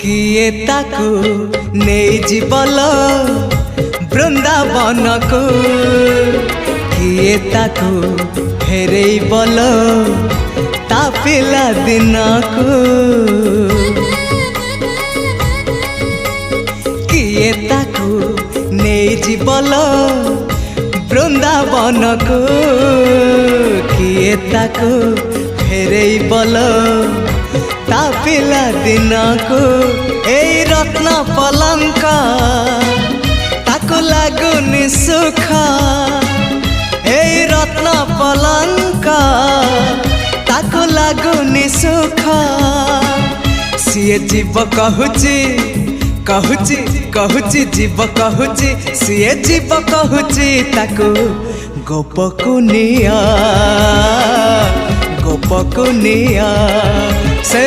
किए ताकू नहीं जीवल बृंदावन को किए ताकू फेरे बल ता पिला दिन को किए ताकू नहीं जीवल बृंदावन को किए ताकू फेरे बल ता पिला दिन को ए रत्न पलंक ताको लागुनी सुख ए रत्न पलंक ताको लागुनी सुख सीए जीव कहूची कहूची कहूची जीव कहूची सीए जीव कहूची ताको गोपको निया से